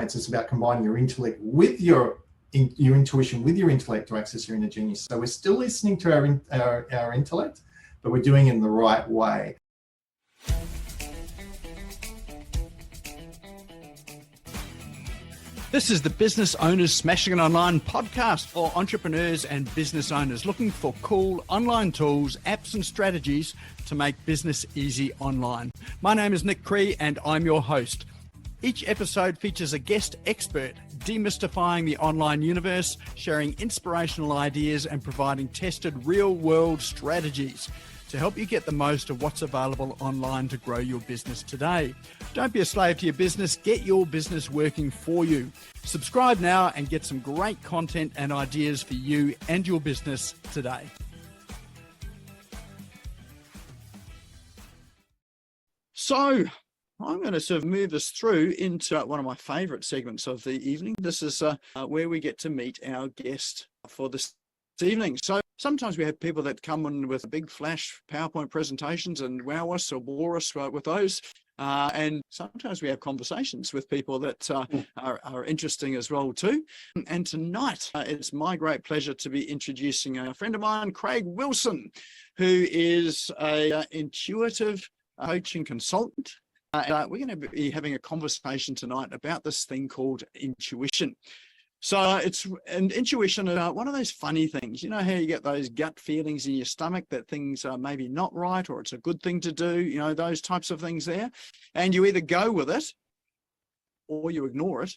science. It's about combining your intellect with your intuition with your intellect to access your inner genius. So we're still listening to our intellect, but we're doing it in the right way. This is the Business Owners Smashing It Online podcast for entrepreneurs and business owners looking for cool online tools, apps and strategies to make business easy online. My name is Craigh and I'm your host. Each episode features a guest expert demystifying the online universe, sharing inspirational ideas and providing tested real-world strategies to help you get the most of what's available online to grow your business today. Don't be a slave to your business, get your business working for you. Subscribe now and get some great content and ideas for you and your business today. So, I'm going to sort of move us through into one of my favourite segments of the evening. This is where we get to meet our guest for this evening. So sometimes we have people that come in with big flash PowerPoint presentations and wow us or bore us with those. And sometimes we have conversations with people that are interesting as well too. And tonight, it's my great pleasure to be introducing a friend of mine, Craigh Wilson, who is an intuitive coaching consultant. We're going to be having a conversation tonight about this thing called intuition. So intuition is one of those funny things. You know how you get those gut feelings in your stomach that things are maybe not right or it's a good thing to do, you know, those types of things there. And you either go with it or you ignore it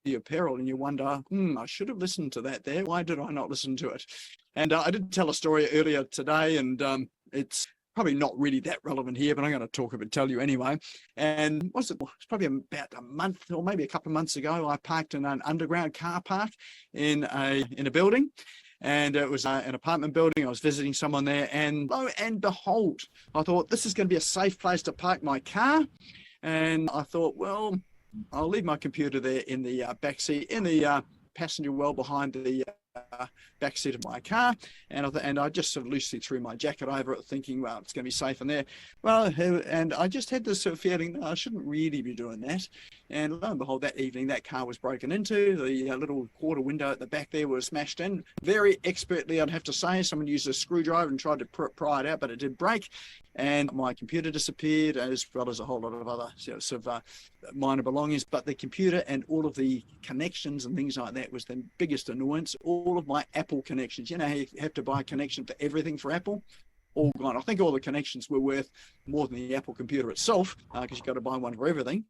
to your peril and you wonder, I should have listened to that there. Why did I not listen to it? And I did tell a story earlier today and it's probably not really that relevant here, but I'm going to tell you anyway. And it's probably about a month or maybe a couple of months ago, I parked in an underground car park in a building. And it was an apartment building. I was visiting someone there, and lo and behold, I thought this is going to be a safe place to park my car. And I thought, well, I'll leave my computer there in the back seat, in the passenger well behind the back seat of my car, and I just sort of loosely threw my jacket over it, thinking, well, it's going to be safe in there. Well, and I just had this sort of feeling, no, I shouldn't really be doing that. And lo and behold, that evening, that car was broken into. The little quarter window at the back there was smashed in. Very expertly, I'd have to say. Someone used a screwdriver and tried to pry it out, but it did break. And my computer disappeared, as well as a whole lot of other sort of minor belongings. But the computer and all of the connections and things like that was the biggest annoyance. All of my Apple connections, you know how you have to buy a connection for everything for Apple? All gone. I think all the connections were worth more than the Apple computer itself, because you've got to buy one for everything.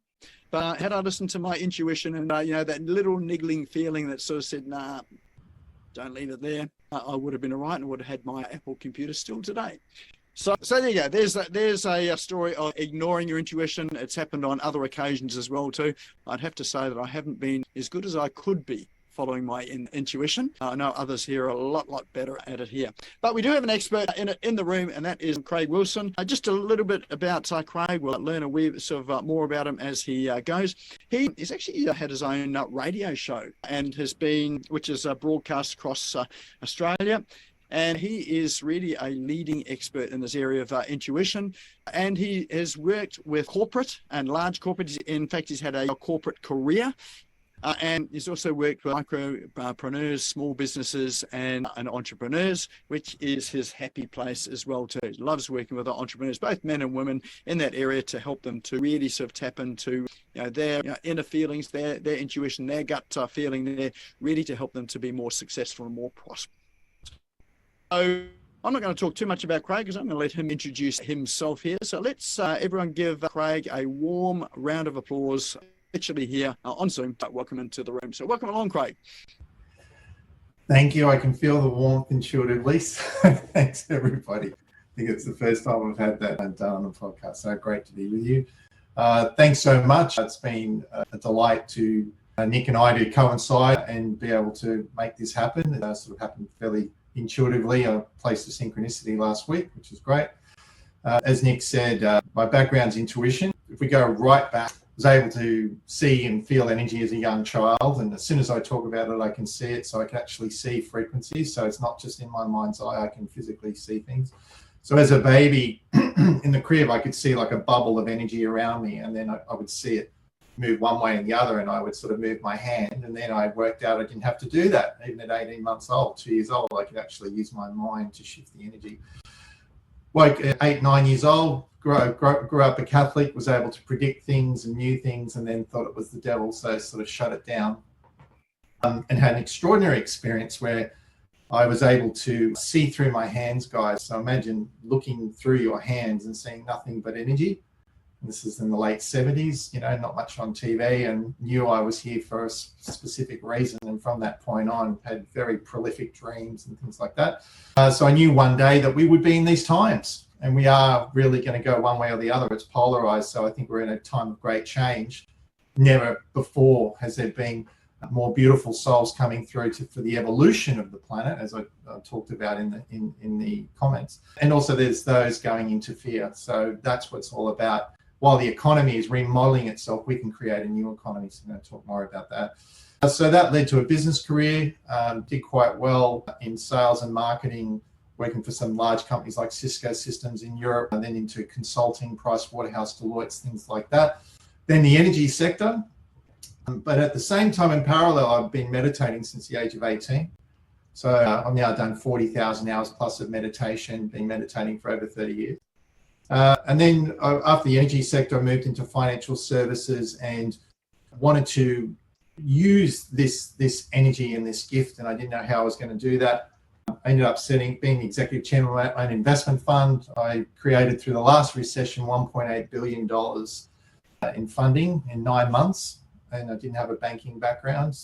But had I listened to my intuition and, that little niggling feeling that sort of said, nah, don't leave it there, I would have been all right and would have had my Apple computer still today. So there you go. There's a story of ignoring your intuition. It's happened on other occasions as well too. I'd have to say that I haven't been as good as I could be following my intuition. I know others here are a lot better at it here. But we do have an expert in the room, and that is Craigh Wilson. Just a little bit about Craigh. We'll learn a wee sort of more about him as he goes. He's actually had his own radio show and which is broadcast across Australia. And he is really a leading expert in this area of intuition. And he has worked with corporate and large corporates. In fact, he's had a corporate career. And he's also worked with micropreneurs, small businesses, and entrepreneurs, which is his happy place as well too. He loves working with entrepreneurs, both men and women, in that area to help them to really sort of tap into their inner feelings, their intuition, their gut feeling there, really to help them to be more successful and more prosperous. So I'm not going to talk too much about Craigh because I'm going to let him introduce himself here. So let's everyone give Craigh a warm round of applause. Literally here on Zoom, but welcome into the room. So welcome along, Craigh. Thank you. I can feel the warmth intuitively. So thanks, everybody. I think it's the first time I've had that done on the podcast. So great to be with you. Thanks so much. It's been a delight to Nick and I to coincide and be able to make this happen. It sort of happened fairly intuitively. I placed a synchronicity last week, which is great. As Nick said, my background's intuition. If we go right back, was able to see and feel energy as a young child, and as soon as I talk about it, I can see it, so I can actually see frequencies. So it's not just in my mind's eye, I can physically see things. So as a baby in the crib, I could see like a bubble of energy around me, and then I would see it move one way and the other, and I would sort of move my hand. And then I worked out I didn't have to do that. Even at 18 months old, 2 years old, I could actually use my mind to shift the energy. Like at 8, 9 years old, grew up a Catholic, was able to predict things and knew things, and then thought it was the devil, so sort of shut it down. And had an extraordinary experience where I was able to see through my hands, guys. So imagine looking through your hands and seeing nothing but energy. And this is in the late 70s, not much on TV, and knew I was here for a specific reason. And from that point on, had very prolific dreams and things like that. So I knew one day that we would be in these times, and we are really going to go one way or the other. It's polarized. So I think we're in a time of great change. Never before has there been more beautiful souls coming through for the evolution of the planet, as I talked about in the comments. And also there's those going into fear. So that's what it's all about. While the economy is remodeling itself, we can create a new economy. So I'm going to talk more about that. So that led to a business career, did quite well in sales and marketing, working for some large companies like Cisco Systems in Europe, and then into consulting, Pricewaterhouse, Deloitte, things like that. Then the energy sector. But at the same time, in parallel, I've been meditating since the age of 18. So I've now done 40,000 hours plus of meditation, been meditating for over 30 years. And then after the energy sector, I moved into financial services and wanted to use this energy and this gift, and I didn't know how I was going to do that. I ended up being the executive chairman of my own investment fund. I created through the last recession $1.8 billion in funding in 9 months, and I didn't have a banking background,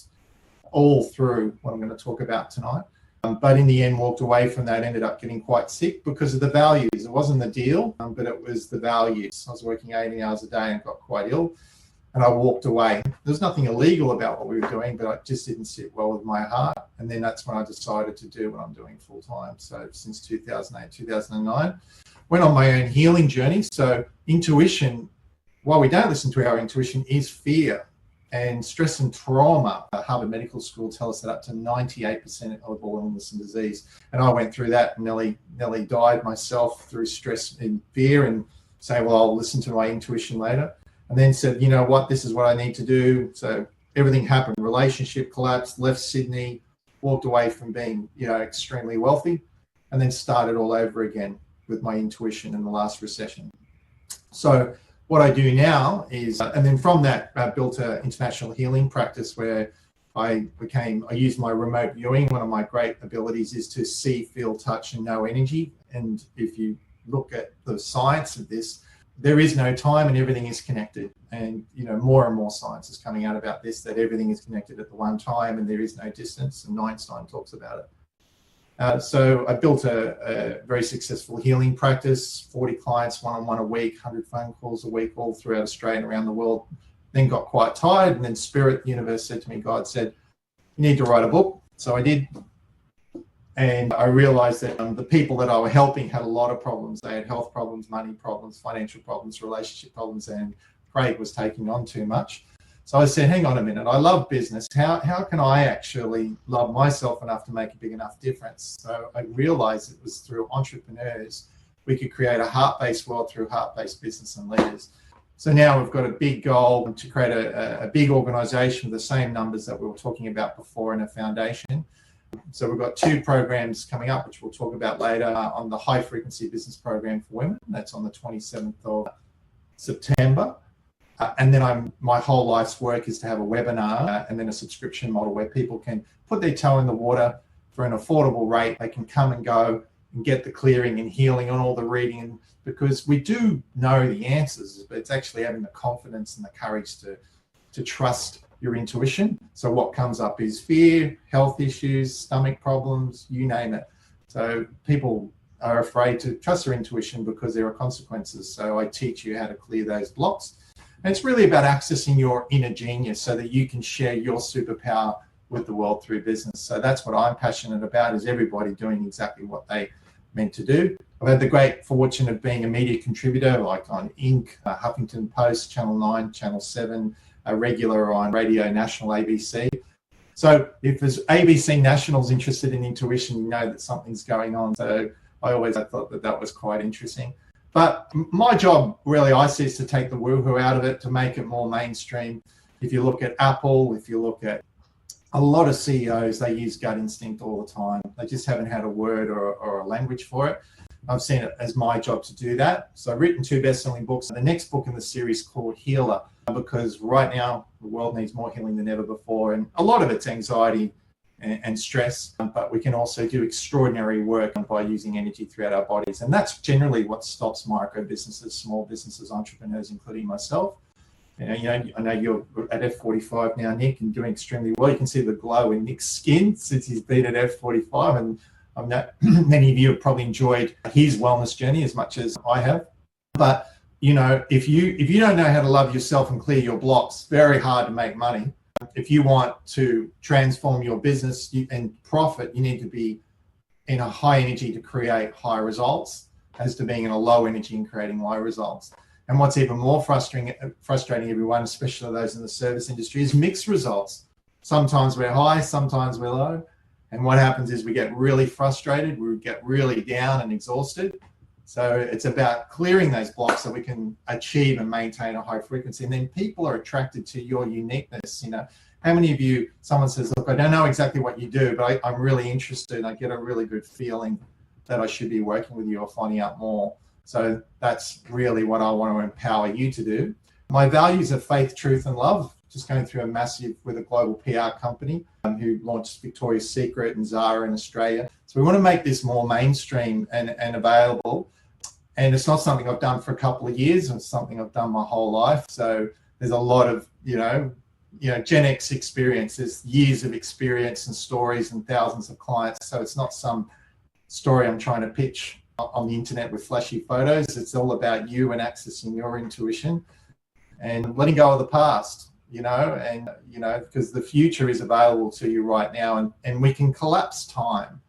all through what I'm going to talk about tonight. But in the end, walked away from that, ended up getting quite sick because of the values. It wasn't the deal, but it was the values. I was working 80 hours a day and got quite ill, and I walked away. There's nothing illegal about what we were doing, but it just didn't sit well with my heart. And then that's when I decided to do what I'm doing full time. So since 2008, 2009, went on my own healing journey. So intuition, while we don't listen to our intuition, is fear. And stress and trauma, Harvard Medical School tell us that up to 98% of all illness and disease. And I went through that, nearly died myself through stress and fear, and say, well, I'll listen to my intuition later. And then said, you know what, this is what I need to do. So everything happened. Relationship collapsed, left Sydney, walked away from being, extremely wealthy, and then started all over again with my intuition in the last recession. So what I do now is, and then from that, I built an international healing practice where I used my remote viewing. One of my great abilities is to see, feel, touch, and know energy. And if you look at the science of this, there is no time and everything is connected. And, more and more science is coming out about this, that everything is connected at the one time and there is no distance. And Einstein talks about it. So I built a very successful healing practice, 40 clients, one-on-one a week, 100 phone calls a week, all throughout Australia and around the world. Then got quite tired, and then Spirit, the universe said to me, God said, you need to write a book. So I did. And I realized that the people that I were helping had a lot of problems. They had health problems, money problems, financial problems, relationship problems, and Craigh was taking on too much. So I said, hang on a minute, I love business. How can I actually love myself enough to make a big enough difference? So I realized it was through entrepreneurs, we could create a heart-based world through heart-based business and leaders. So now we've got a big goal to create a big organization with the same numbers that we were talking about before in a foundation. So we've got 2 programs coming up, which we'll talk about later, on the high frequency business program for women. That's on the 27th of September. And then my whole life's work is to have a webinar and then a subscription model where people can put their toe in the water for an affordable rate. They can come and go and get the clearing and healing and all the reading, because we do know the answers, but it's actually having the confidence and the courage to trust your intuition. So what comes up is fear, health issues, stomach problems, you name it. So people are afraid to trust their intuition because there are consequences. So I teach you how to clear those blocks. And it's really about accessing your inner genius so that you can share your superpower with the world through business. So that's what I'm passionate about, is everybody doing exactly what they meant to do. I've had the great fortune of being a media contributor, like on Inc., Huffington Post, Channel 9, Channel 7, a regular on Radio National, ABC. So if there's ABC National's interested in intuition, you know that something's going on. So I thought that was quite interesting. But my job really, I see, is to take the woohoo out of it, to make it more mainstream. If you look at Apple, if you look at a lot of CEOs, they use gut instinct all the time. They just haven't had a word or a language for it. I've seen it as my job to do that. So I've written 2 best-selling books. The next book in the series called Healer, because right now the world needs more healing than ever before. And a lot of it's anxiety and stress, but we can also do extraordinary work by using energy throughout our bodies. And that's generally what stops micro businesses, small businesses, entrepreneurs, including myself. I know you're at F45 now, Nick, and doing extremely well. You can see the glow in Nick's skin since he's been at F45. And I know many of you have probably enjoyed his wellness journey as much as I have. But, if you don't know how to love yourself and clear your blocks, very hard to make money. If you want to transform your business and profit, you need to be in a high energy to create high results, as to being in a low energy and creating low results. And what's even more frustrating everyone, especially those in the service industry, is mixed results. Sometimes we're high, sometimes we're low. And what happens is we get really frustrated, we get really down and exhausted. So it's about clearing those blocks so we can achieve and maintain a high frequency. And then people are attracted to your uniqueness. How many of you, someone says, look, I don't know exactly what you do, but I'm really interested. I get a really good feeling that I should be working with you or finding out more. So that's really what I want to empower you to do. My values are faith, truth, and love. Just going through a massive with a global PR company who launched Victoria's Secret and Zara in Australia. So we want to make this more mainstream and available. And it's not something I've done for a couple of years. It's something I've done my whole life. So there's a lot of, Gen X experience. There's years of experience and stories and thousands of clients. So it's not some story I'm trying to pitch on the internet with flashy photos. It's all about you and accessing your intuition and letting go of the past, because the future is available to you right now, and we can collapse time.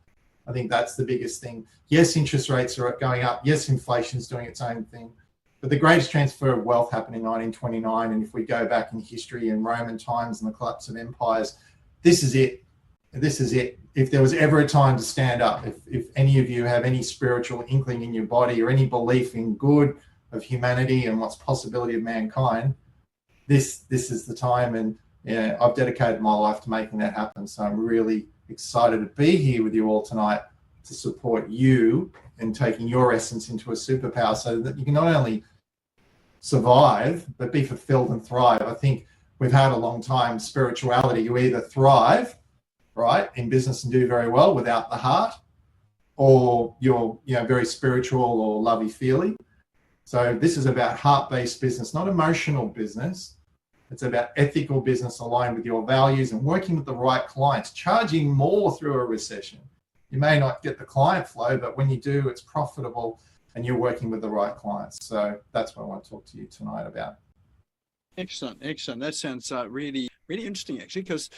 I think that's the biggest thing. Yes, interest rates are going up. Yes, inflation is doing its own thing. But the greatest transfer of wealth happened in 1929. And if we go back in history in Roman times and the collapse of empires, this is it. This is it. If there was ever a time to stand up, if any of you have any spiritual inkling in your body or any belief in good of humanity and what's possibility of mankind, this is the time. And I've dedicated my life to making that happen. So I'm really excited to be here with you all tonight to support you in taking your essence into a superpower so that you can not only survive, but be fulfilled and thrive. I think we've had a long time spirituality. You either thrive, right, in business and do very well without the heart, or you're very spiritual or lovey-feely. So this is about heart-based business, not emotional business. It's about ethical business aligned with your values and working with the right clients, charging more through a recession. You may not get the client flow, but when you do, it's profitable and you're working with the right clients. So that's what I want to talk to you tonight about. Excellent. That sounds really, really interesting, actually, because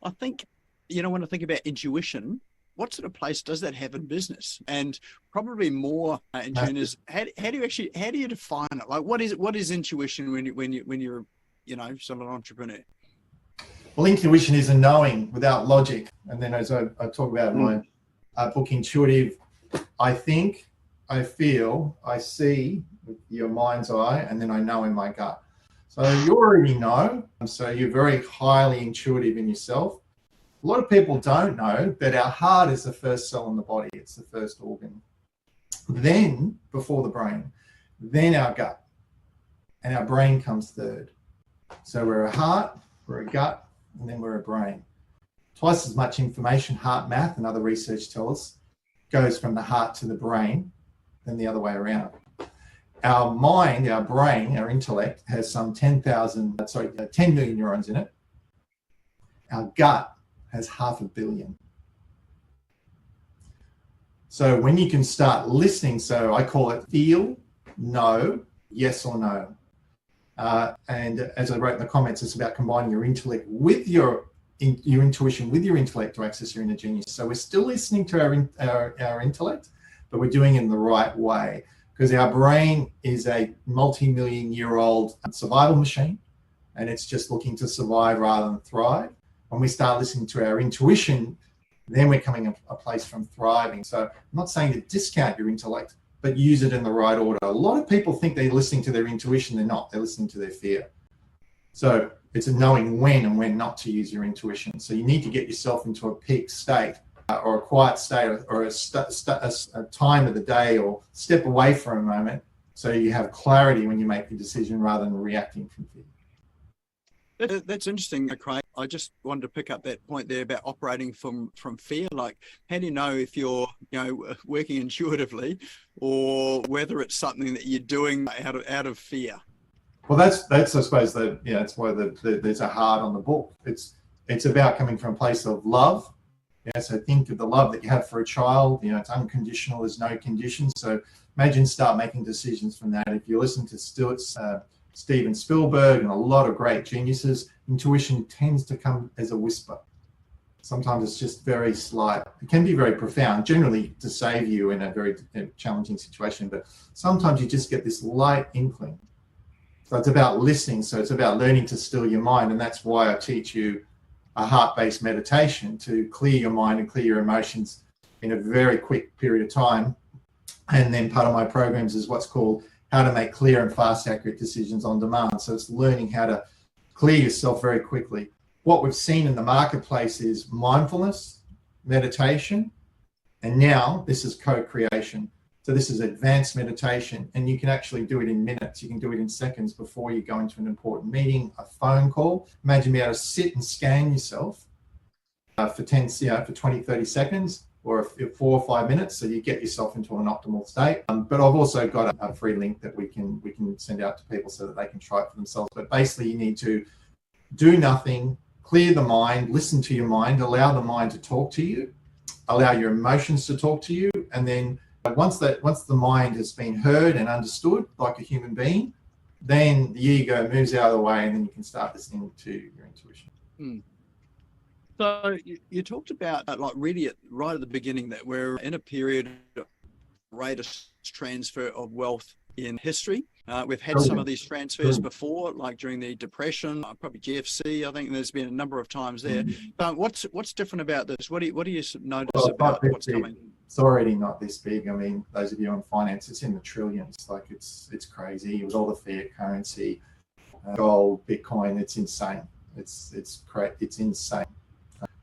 I think, when I think about intuition, what sort of place does that have in business? And probably more in tune is how do you define it? Like, what is intuition when you're sort of an entrepreneur? Well, intuition is a knowing without logic. And then as I talk about in my book, Intuitive, I think, I feel, I see with your mind's eye, and then I know in my gut. So you already know. So you're very highly intuitive in yourself. A lot of people don't know that our heart is the first cell in the body. It's the first organ. Then, before the brain, then our gut. And our brain comes third. So we're a heart, we're a gut, and then we're a brain. Twice as much information, heart math and other research tell us, goes from the heart to the brain than the other way around. Our mind, our brain, our intellect has some 10 million neurons in it. Our gut has 500 million. So when you can start listening, so I call it feel, know, yes or no. And as I wrote in the comments, it's about combining your intellect with your intuition with your intellect to access your inner genius. So we're still listening to our intellect, but we're doing it in the right way, because our brain is a multi-million-year-old survival machine, and it's just looking to survive rather than thrive. When we start listening to our intuition, then we're coming a place from thriving. So I'm not saying to discount your intellect, but use it in the right order. A lot of people think they're listening to their intuition. They're not. They're listening to their fear. So it's a knowing when and when not to use your intuition. So you need to get yourself into a peak state or a quiet state or a time of the day, or step away for a moment so you have clarity when you make your decision rather than reacting from fear. That's interesting, Craig. I just wanted to pick up that point there about operating from fear. Like, how do you know if you're, working intuitively, or whether it's something that you're doing out of fear? Well, that's I suppose that's why there's a heart on the book. It's about coming from a place of love. Yeah, so think of the love that you have for a child. It's unconditional. There's no conditions. So imagine start making decisions from that. If you listen to Steven Spielberg and a lot of great geniuses, intuition tends to come as a whisper. Sometimes it's just very slight. It can be very profound, generally to save you in a very challenging situation, but sometimes you just get this light inkling. So it's about listening. So it's about learning to still your mind. And that's why I teach you a heart-based meditation to clear your mind and clear your emotions in a very quick period of time. And then part of my programs is what's called how to make clear and fast, accurate decisions on demand. So it's learning how to clear yourself very quickly. What we've seen in the marketplace is mindfulness, meditation, and now this is co-creation. So this is advanced meditation, and you can actually do it in minutes. You can do it in seconds before you go into an important meeting, a phone call. Imagine being able to sit and scan yourself for 20, 30 seconds, or 4 or 5 minutes, so you get yourself into an optimal state. But I've also got a free link that we can send out to people so that they can try it for themselves. But basically, you need to do nothing, clear the mind, listen to your mind, allow the mind to talk to you, allow your emotions to talk to you, and then once the mind has been heard and understood like a human being, then the ego moves out of the way, and then you can start listening to your intuition. So you talked about really right at the beginning that we're in a period of greatest transfer of wealth in history. We've had some of these transfers before, like during the Depression, probably GFC. I think there's been a number of times there. But what's different about this? What do you notice about what's coming? It's already not this big. I mean, those of you in finance, it's in the trillions. Like it's crazy with all the fiat currency, gold, Bitcoin. It's insane. It's insane.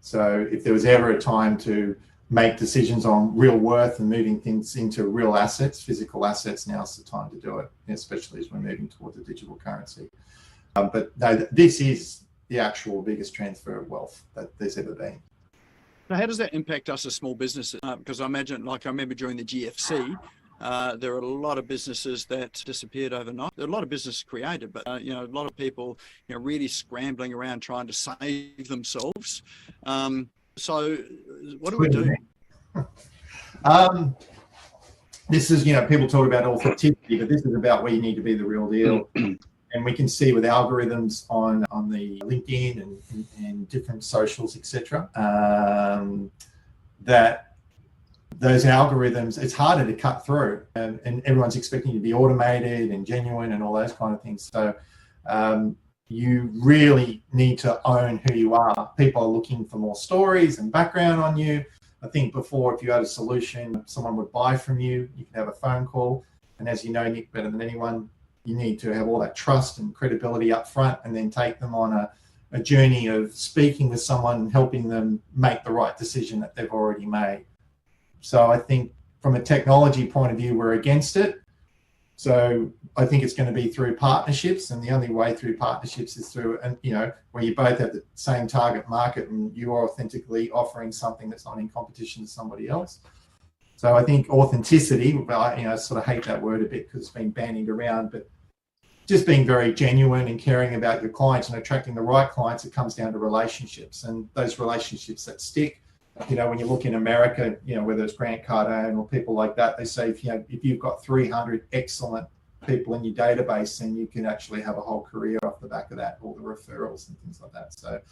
So if there was ever a time to make decisions on real worth and moving things into real assets, physical assets, now's the time to do it, especially as we're moving towards a digital currency. But no, this is the actual biggest transfer of wealth that there's ever been. Now, how does that impact us as small businesses? Because I imagine, I remember during the GFC, there are a lot of businesses that disappeared overnight. There are a lot of businesses created, but a lot of people, really scrambling around trying to save themselves. So, what do we do? This is, people talk about authenticity, but this is about where you need to be the real deal. And we can see with algorithms on the LinkedIn and different socials, etc., that those algorithms, it's harder to cut through, and everyone's expecting you to be automated and genuine and all those kind of things. So you really need to own who you are. People are looking for more stories and background on you. I think before, if you had a solution, someone would buy from you, you could have a phone call. And as you know, Nick, better than anyone, you need to have all that trust and credibility up front, and then take them on a journey of speaking with someone and helping them make the right decision that they've already made. So I think from a technology point of view, we're against it. So I think it's going to be through partnerships, and the only way through partnerships is through, where you both have the same target market and you are authentically offering something that's not in competition to somebody else. So I think authenticity, I sort of hate that word a bit because it's been bandied around, but just being very genuine and caring about your clients and attracting the right clients, it comes down to relationships, and those relationships that stick. When you look in America, whether it's Grant Cardone or people like that, they say if you've got 300 excellent people in your database, then you can actually have a whole career off the back of that, all the referrals and things like that. So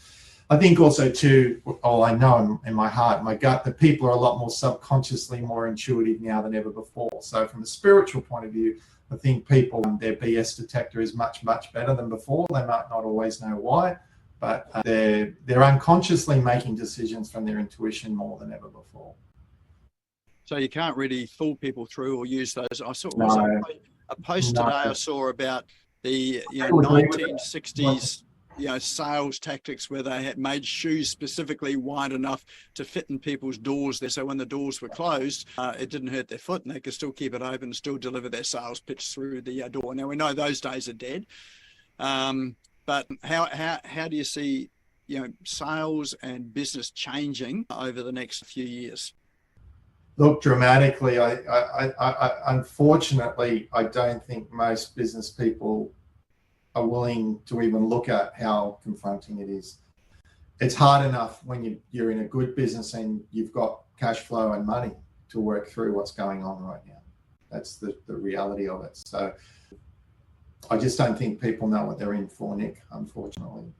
I think also too, I know in my heart, my gut, that people are a lot more subconsciously more intuitive now than ever before. So from a spiritual point of view, I think people, their BS detector is much, much better than before. They might not always know why, but they're unconsciously making decisions from their intuition more than ever before. So you can't really fool people through or use those. I saw No, a post no. today I saw about the I would agree with that. 1960s sales tactics where they had made shoes specifically wide enough to fit in people's doors there, so when the doors were closed, it didn't hurt their foot and they could still keep it open and still deliver their sales pitch through the door. Now we know those days are dead, but how do you see sales and business changing over the next few years? Look, dramatically. Unfortunately, I don't think most business people are willing to even look at how confronting it is. It's hard enough when you're in a good business and you've got cash flow and money to work through what's going on right now. That's the reality of it. So I just don't think people know what they're in for, Nick, unfortunately.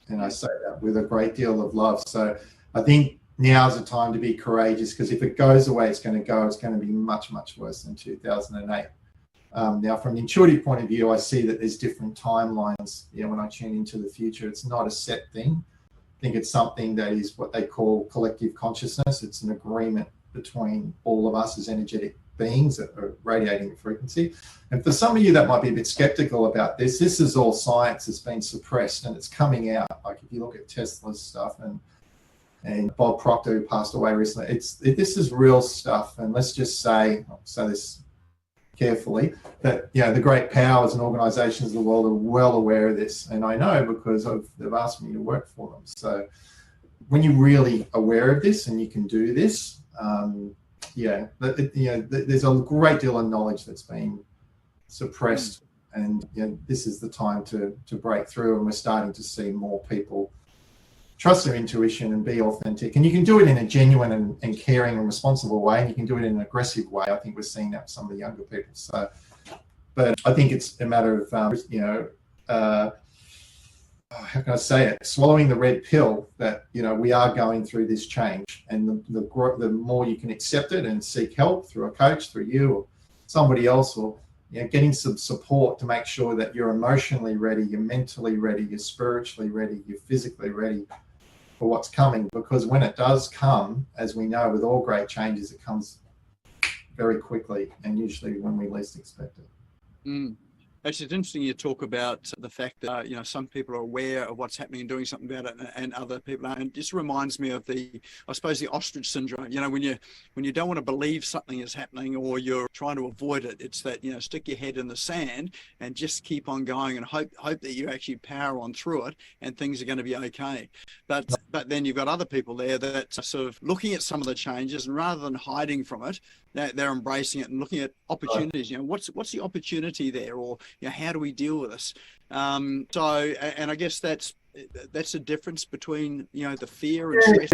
And I say that with a great deal of love. So I think now's the time to be courageous, because if it goes the way it's going to go, it's going to be much, much worse than 2008. Now, from an intuitive point of view, I see that there's different timelines. When I tune into the future, it's not a set thing. I think it's something that is what they call collective consciousness. It's an agreement between all of us as energetic beings that are radiating frequency. And for some of you that might be a bit skeptical about this is all science that's been suppressed and it's coming out. Like if you look at Tesla's stuff and Bob Proctor, who passed away recently, this is real stuff. And let's just say this carefully, that the great powers and organizations of the world are well aware of this, and I know because they've asked me to work for them. So when you're really aware of this and you can do this, there's a great deal of knowledge that's been suppressed, and this is the time to break through, and we're starting to see more people trust their intuition and be authentic. And you can do it in a genuine and caring and responsible way, and you can do it in an aggressive way. I think we're seeing that with some of the younger people. So, but I think it's a matter of, how can I say it? Swallowing the red pill that, we are going through this change, and the more you can accept it and seek help through a coach, through you or somebody else, or getting some support to make sure that you're emotionally ready, you're mentally ready, you're spiritually ready, you're physically ready for what's coming. Because when it does come, as we know with all great changes, it comes very quickly and usually when we least expect it. Actually, it's interesting you talk about the fact that some people are aware of what's happening and doing something about it, and other people aren't. It just reminds me of the ostrich syndrome. When you don't want to believe something is happening or you're trying to avoid it, it's that stick your head in the sand and just keep on going and hope that you actually power on through it and things are going to be okay. But then you've got other people there that are sort of looking at some of the changes, and rather than hiding from it, they're embracing it and looking at opportunities. What's the opportunity there, or how do we deal with this? And I guess that's a difference between the fear and stress.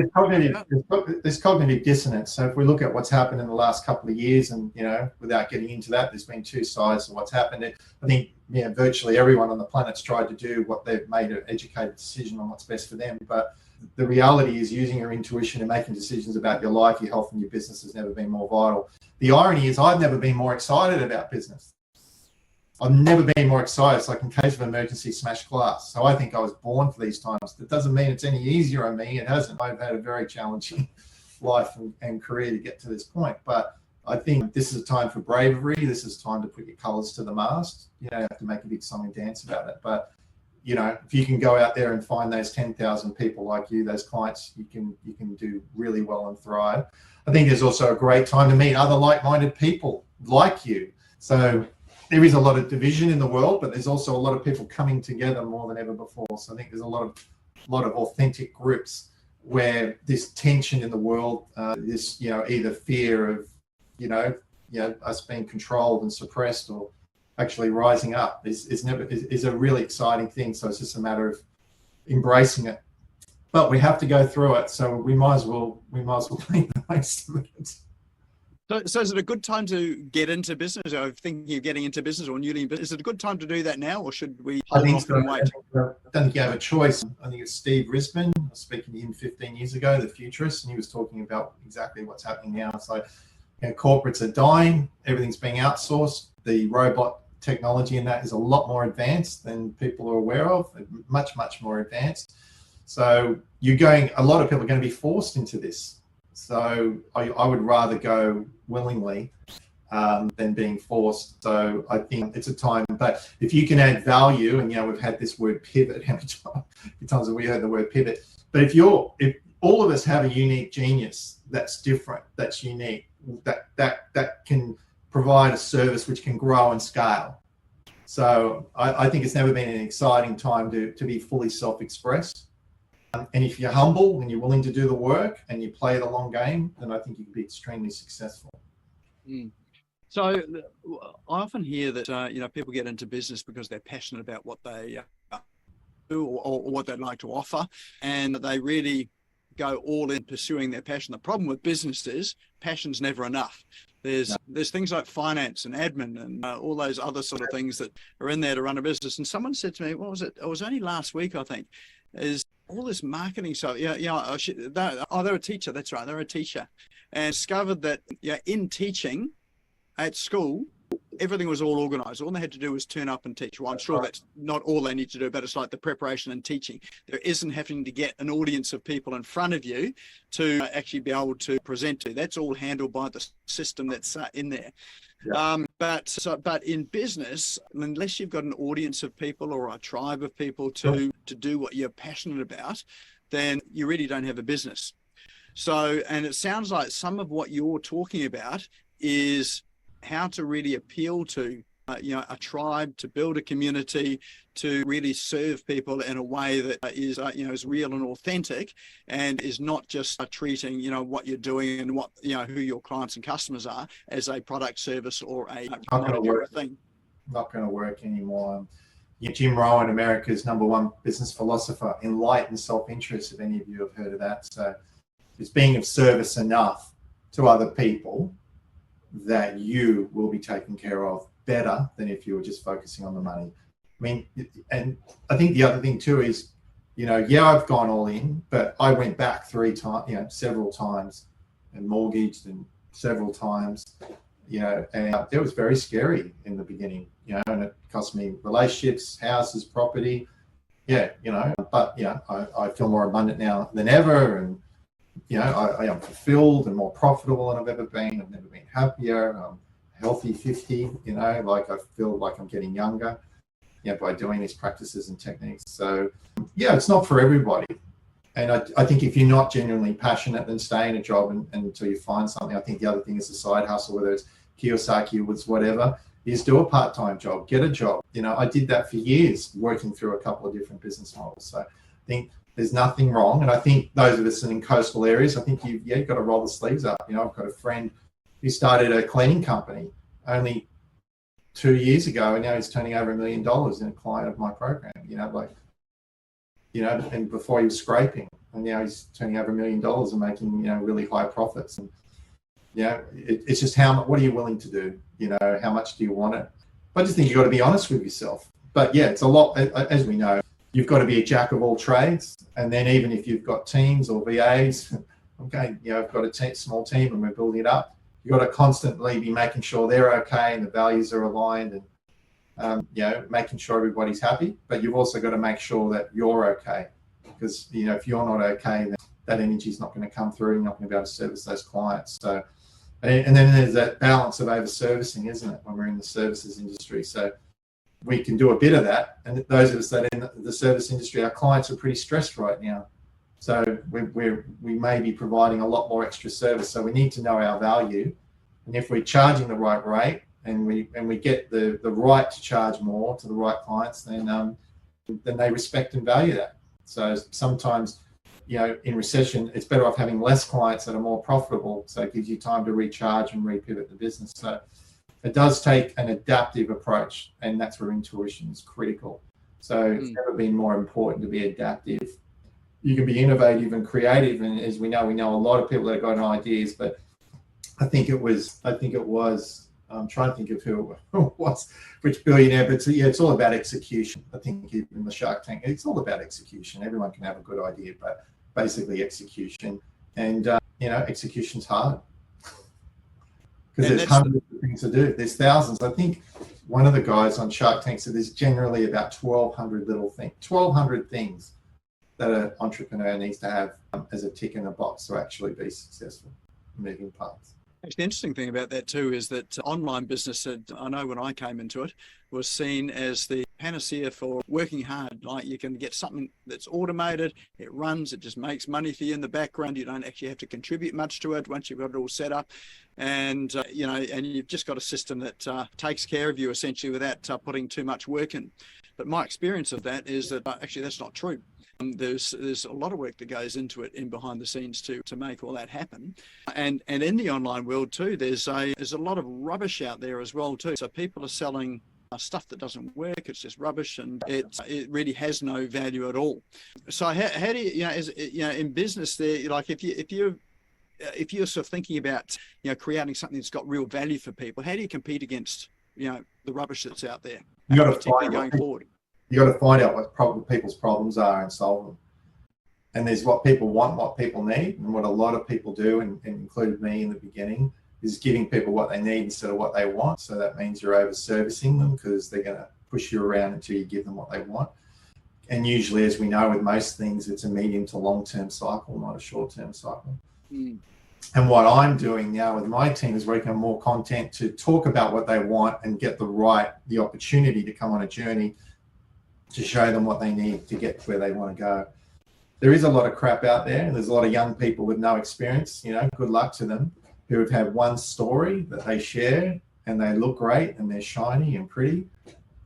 There's cognitive dissonance. So if we look at what's happened in the last couple of years, and without getting into that, there's been two sides to what's happened. I think virtually everyone on the planet's tried to do what they've made an educated decision on what's best for them. But the reality is, using your intuition and making decisions about your life, your health, and your business has never been more vital. The irony is, I've never been more excited about business. I've never been more excited. It's like in case of emergency, smash glass. So I think I was born for these times. That doesn't mean it's any easier on me. It hasn't. I've had a very challenging life and career to get to this point. But I think this is a time for bravery. This is time to put your colours to the mast. You don't have to make a big song and dance about it. But if you can go out there and find those 10,000 people like you, those clients, you can do really well and thrive. I think there's also a great time to meet other like-minded people like you. So there is a lot of division in the world, but there's also a lot of people coming together more than ever before. So I think there's a lot of authentic groups where this tension in the world, this either fear of us being controlled and suppressed, or actually rising up is a really exciting thing. So it's just a matter of embracing it. But we have to go through it, so we might as well make the most of it. So is it a good time to get into business, or thinking of getting into business or newly in business? Is it a good time to do that now, or should we hold off and wait? I don't think you have a choice. I think it's Steve Risman. I was speaking to him 15 years ago, the futurist, and he was talking about exactly what's happening now. It's like corporates are dying, everything's being outsourced. The robot technology in that is a lot more advanced than people are aware of, much, much more advanced. So a lot of people are going to be forced into this. So I would rather go willingly than being forced. So I think it's a time, but if you can add value, and we've had this word pivot, how many times have we heard the word pivot? But if all of us have a unique genius that's different, that's unique, that can provide a service which can grow and scale. So I think it's never been an exciting time to be fully self-expressed. And if you're humble and you're willing to do the work and you play the long game, then I think you can be extremely successful. So I often hear that people get into business because they're passionate about what they do or what they'd like to offer, and they really go all in pursuing their passion. The problem with business is passion's never enough. There's things like finance and admin and all those other sort of things that are in there to run a business. And someone said to me, what was it? It was only last week, I think, is all this marketing stuff. They're a teacher. That's right. They're a teacher, and discovered that in teaching at school, everything was all organized. All they had to do was turn up and teach. Well, I'm sure that's not all they need to do, but it's like the preparation and teaching. There isn't having to get an audience of people in front of you to actually be able to present to. That's all handled by the system that's in there. Yeah. But in business, unless you've got an audience of people or a tribe of people to do what you're passionate about, then you really don't have a business. So, and it sounds like some of what you're talking about is how to really appeal to a tribe, to build a community, to really serve people in a way that is is real and authentic, and is not just treating what you're doing and what who your clients and customers are as a product, service, or a commodity or a thing. Not going to work anymore. Jim Rohn, America's #1 business philosopher, enlightened self-interest. If any of you have heard of that, so it's being of service enough to other people that you will be taken care of better than if you were just focusing on the money. I mean, and I think the other thing too is, I've gone all in, but I went back 3 times, several times, and mortgaged and several times, and it was very scary in the beginning, and it cost me relationships, houses, property, but I feel more abundant now than ever, and I am fulfilled and more profitable than I've ever been. I've never been happier. I'm healthy 50, like I feel like I'm getting younger, by doing these practices and techniques. So, it's not for everybody. And I think if you're not genuinely passionate, then stay in a job until you find something. I think the other thing is a side hustle, whether it's Kiyosaki or whatever, is do a part-time job, get a job. I did that for years, working through a couple of different business models. So I think there's nothing wrong. And I think those of us in coastal areas, I think you've got to roll the sleeves up. I've got a friend who started a cleaning company only 2 years ago, and now he's turning over $1 million in a client of my program, and before he was scraping, and now he's turning over $1 million and making, really high profits. And, it's just what are you willing to do? How much do you want it? I just think you've got to be honest with yourself. But it's a lot, as we know. You've got to be a jack of all trades, and then even if you've got teams or VAs, okay, I've got a small team and we're building it up. You've got to constantly be making sure they're okay and the values are aligned, and making sure everybody's happy. But you've also got to make sure that you're okay, because if you're not okay, then that energy is not going to come through. You're not going to be able to service those clients. So, and then there's that balance of over servicing, isn't it, when we're in the services industry? So we can do a bit of that, and those of us that are in the service industry, our clients are pretty stressed right now. So we may be providing a lot more extra service. So we need to know our value, and if we're charging the right rate, and we get the right to charge more to the right clients, then they respect and value that. So sometimes, in recession, it's better off having less clients that are more profitable. So it gives you time to recharge and repivot the business. So it does take an adaptive approach, and that's where intuition is critical. So it's never been more important to be adaptive. You can be innovative and creative, and as we know a lot of people that have got ideas, but I think it was, I'm trying to think of who it was, which billionaire, but it's all about execution. I think in the Shark Tank, it's all about execution. Everyone can have a good idea, but basically execution. And, execution's hard. Because there's hundreds of things to do. There's thousands. I think one of the guys on Shark Tank said there's generally about 1,200 little things, 1,200 things that an entrepreneur needs to have as a tick in a box to actually be successful. Moving parts. The interesting thing about that too is that online business, I know when I came into it, was seen as the panacea for working hard. Like, you can get something that's automated, it runs, it just makes money for you in the background. You don't actually have to contribute much to it once you've got it all set up. And, and you've just got a system that takes care of you essentially without putting too much work in. But my experience of that is that actually that's not true. There's a lot of work that goes into it in behind the scenes to make all that happen, and in the online world too, there's a lot of rubbish out there as well too. So people are selling stuff that doesn't work. It's just rubbish, and it really has no value at all. So how do you, in business there, like if you're sort of thinking about creating something that's got real value for people, how do you compete against the rubbish that's out there? You got to particularly going forward. You got to find out what people's problems are and solve them. And there's what people want, what people need, and what a lot of people do, and included me in the beginning, is giving people what they need instead of what they want. So that means you're over servicing them because they're going to push you around until you give them what they want. And usually, as we know with most things, it's a medium to long-term cycle, not a short-term cycle. Mm. And what I'm doing now with my team is working on more content to talk about what they want and get the opportunity to come on a journey to show them what they need to get to where they want to go. There is a lot of crap out there, and there's a lot of young people with no experience, good luck to them, who have had one story that they share and they look great and they're shiny and pretty,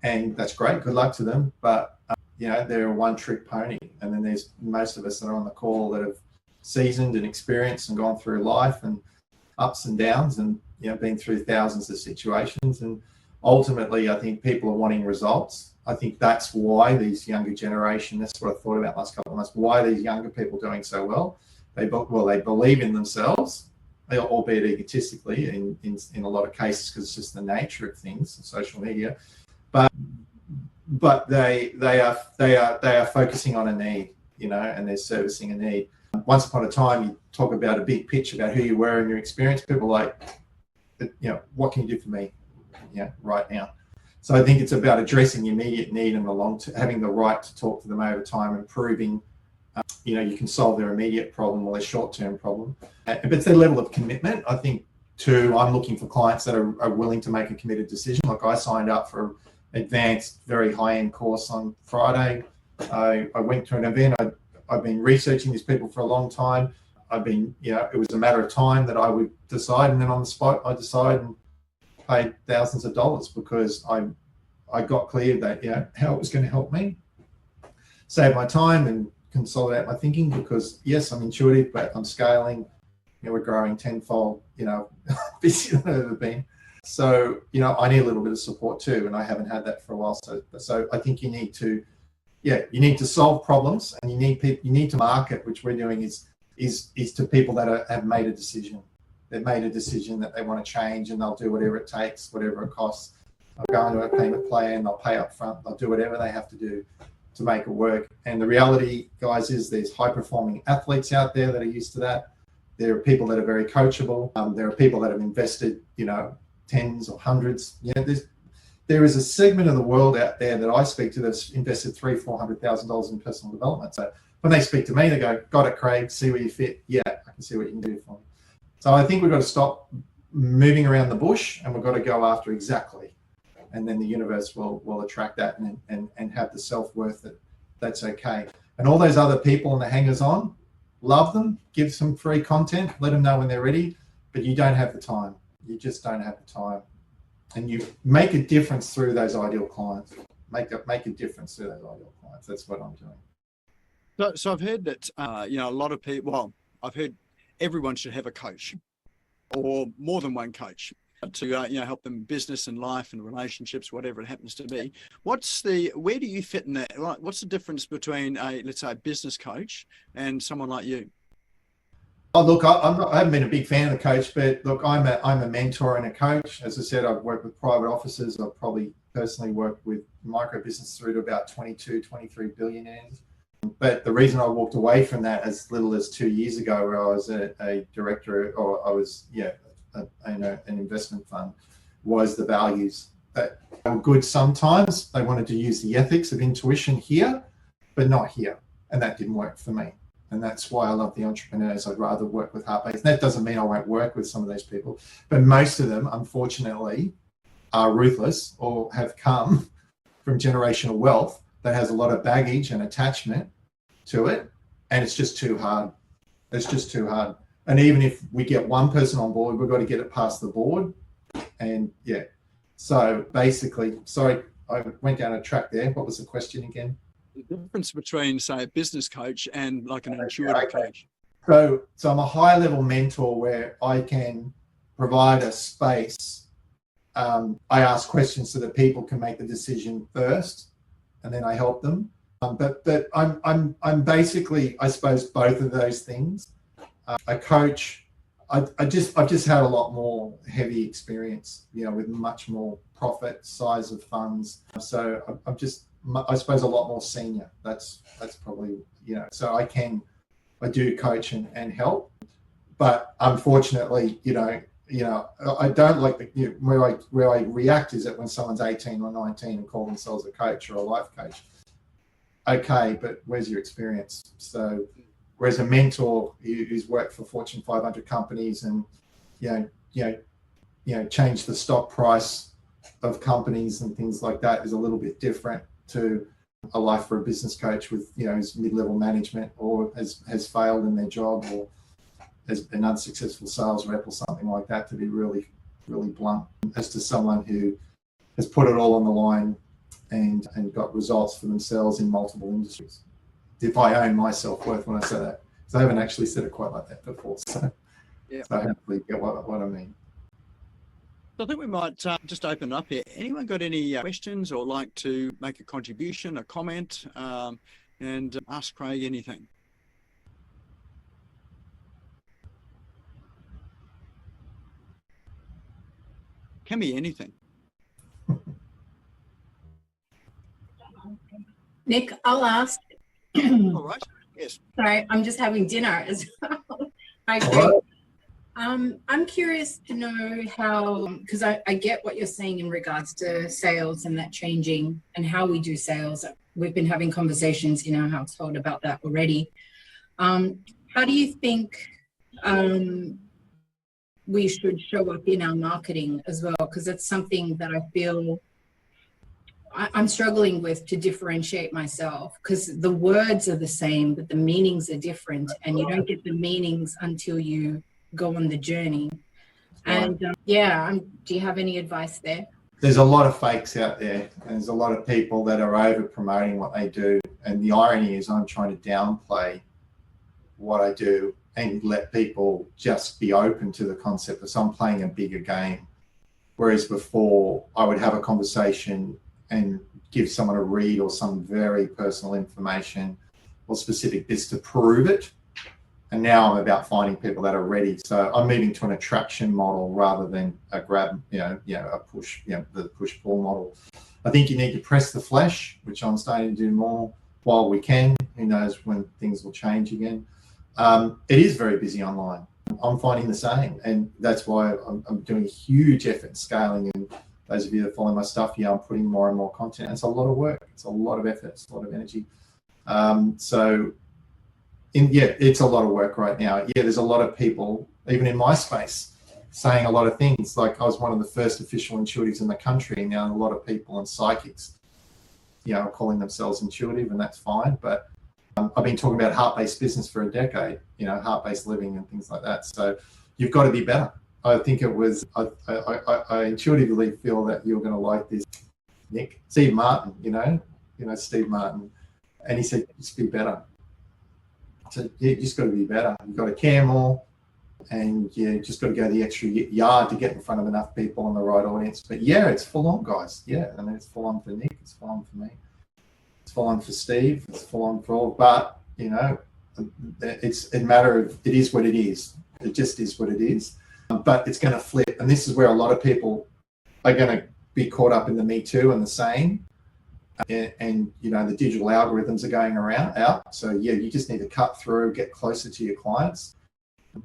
and that's great, good luck to them. But, they're a one-trick pony. And then there's most of us that are on the call that have seasoned and experienced and gone through life and ups and downs and, been through thousands of situations. And ultimately, I think people are wanting results. I think that's why these younger generation, that's what I thought about last couple of months, why these younger people are doing so well. They believe in themselves, albeit egotistically in a lot of cases, because it's just the nature of things, social media. But they are focusing on a need, and they're servicing a need. Once upon a time, you talk about a big pitch about who you were and your experience. People are like, what can you do for me, right now? So I think it's about addressing the immediate need and having the right to talk to them over time and proving, you can solve their immediate problem or their short-term problem. But it's their level of commitment. I think too, I'm looking for clients that are willing to make a committed decision. Like, I signed up for an advanced, very high-end course on Friday. I went to an event. I've been researching these people for a long time. It was a matter of time that I would decide, and then on the spot, I decided and paid thousands of dollars because I got clear that how it was going to help me save my time and consolidate my thinking, because yes, I'm intuitive, but I'm scaling. We're growing tenfold, busier than I've ever been. So I need a little bit of support too, and I haven't had that for a while. So I think you need to solve problems, and you need to market, which we're doing is to people that have made a decision. They've made a decision that they want to change, and they'll do whatever it takes, whatever it costs. They'll go into a payment plan, they'll pay up front, they'll do whatever they have to do to make it work. And the reality, guys, is there's high-performing athletes out there that are used to that. There are people that are very coachable. There are people that have invested, tens or hundreds. There is a segment of the world out there that I speak to that's invested $300,000-$400,000 in personal development. So when they speak to me, they go, "Got it, Craig. See where you fit. Yeah, I can see what you can do for me." So I think we've got to stop moving around the bush, and we've got to go after exactly. And then the universe will attract that and have the self-worth that's okay. And all those other people and the hangers-on, love them, give some free content, let them know when they're ready, but you don't have the time. You just don't have the time. And you make a difference through those ideal clients. Make a difference through those ideal clients. That's what I'm doing. So I've heard that, a lot of people, I've heard everyone should have a coach or more than one coach to help them business and life and relationships, whatever it happens to be. Where do you fit in that? What's the difference between let's say a business coach and someone like you? Oh, look, I haven't been a big fan of the coach, but look, I'm a mentor and a coach. As I said, I've worked with private offices. I've probably personally worked with micro business through to about 22, 23 billionaires. But the reason I walked away from that as little as 2 years ago, where I was a director, or I was, in an investment fund, was the values that were good sometimes. They wanted to use the ethics of intuition here, but not here. and that didn't work for me. And that's why I love the entrepreneurs. I'd rather work with heart-based. That doesn't mean I won't work with some of those people, but most of them, unfortunately, are ruthless or have come from generational wealth that has a lot of baggage and attachment to it, and it's just too hard. It's just too hard. And even if we get one person on board, we've got to get it past the board. And yeah, so basically, sorry, I went down a track there. What was the question again? The difference between, say, a business coach and like an intuitive coach. So I'm a high level mentor where I can provide a space. I ask questions so that people can make the decision first, and then I help them. But I'm basically, I suppose, both of those things. A coach, I've just had a lot more heavy experience, with much more profit, size of funds. So I'm just, I suppose, a lot more senior. That's probably, so I do coach and help, but unfortunately, I don't like where I react is that when someone's 18 or 19 and call themselves a coach or a life coach. Okay, but where's your experience? So whereas a mentor who's worked for Fortune 500 companies and change the stock price of companies and things like that is a little bit different to a life for a business coach with his mid-level management, or has failed in their job, or has an unsuccessful sales rep or something like that, to be really, really blunt, as to someone who has put it all on the line and got results for themselves in multiple industries. If I own my self-worth when I say that, because I haven't actually said it quite like that before, so yeah. So hopefully you get what I mean. So I think we might just open up here. Anyone got any questions or like to make a contribution, a comment, and ask Craig anything? Can be anything. Nick, I'll ask. All right. Yes. Sorry, I'm just having dinner as well. I'm curious to know how, because I get what you're saying in regards to sales and that changing and how we do sales. We've been having conversations in our household about that already. How do you think we should show up in our marketing as well? Because that's something that I feel I'm struggling with, to differentiate myself, because the words are the same, but the meanings are different, and you don't get the meanings until you go on the journey. And do you have any advice there? There's a lot of fakes out there, and there's a lot of people that are over promoting what they do. And the irony is I'm trying to downplay what I do and let people just be open to the concept of I'm playing a bigger game. Whereas before I would have a conversation and give someone a read or some very personal information or specific bits to prove it. And now I'm about finding people that are ready. So I'm moving to an attraction model rather than a grab, a push, the push-pull model. I think you need to press the flesh, which I'm starting to do more while we can. Who knows when things will change again. It is very busy online. I'm finding the same. And that's why I'm doing a huge effort in scaling. And those of you that follow my stuff, I'm putting more and more content. It's a lot of work. It's a lot of effort. It's a lot of energy. It's a lot of work right now. Yeah, there's a lot of people, even in my space, saying a lot of things. Like I was one of the first official intuitives in the country. Now a lot of people and psychics, are calling themselves intuitive, and that's fine. But I've been talking about heart-based business for a decade, heart-based living and things like that. So you've got to be better. I think it was, I intuitively feel that you're going to like this, Nick. Steve Martin, Steve Martin. And he said, just be better. So you just got to be better. You've got to care more, and you just got to go the extra yard to get in front of enough people in the right audience. But yeah, it's full on, guys. Yeah, I mean, it's full on for Nick. It's full on for me. It's full on for Steve. It's full on for all. But, it's a matter of, it is what it is. It just is what it is. But it's going to flip. And this is where a lot of people are going to be caught up in the Me Too and the same. And the digital algorithms are going out. So you just need to cut through, get closer to your clients.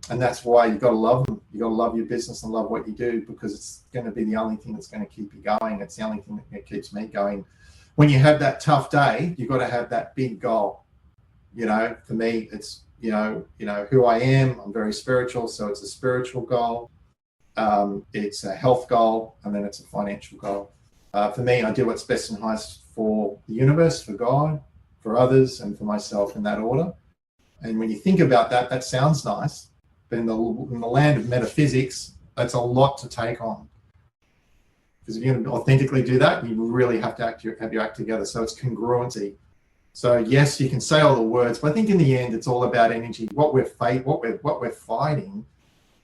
And that's why you've got to love them. You've got to love your business and love what you do, because it's going to be the only thing that's going to keep you going. It's the only thing that keeps me going. When you have that tough day, you've got to have that big goal. For me, it's, who I am. I'm very spiritual. So it's a spiritual goal. It's a health goal, and then it's a financial goal. For me, I do what's best and highest for the universe, for God, for others, and for myself in that order. And when you think about that, that sounds nice. But in the land of metaphysics, that's a lot to take on. Because if you're going to authentically do that, you really have to have your act together. So it's congruency. So yes, you can say all the words, but I think in the end, it's all about energy. What we're fighting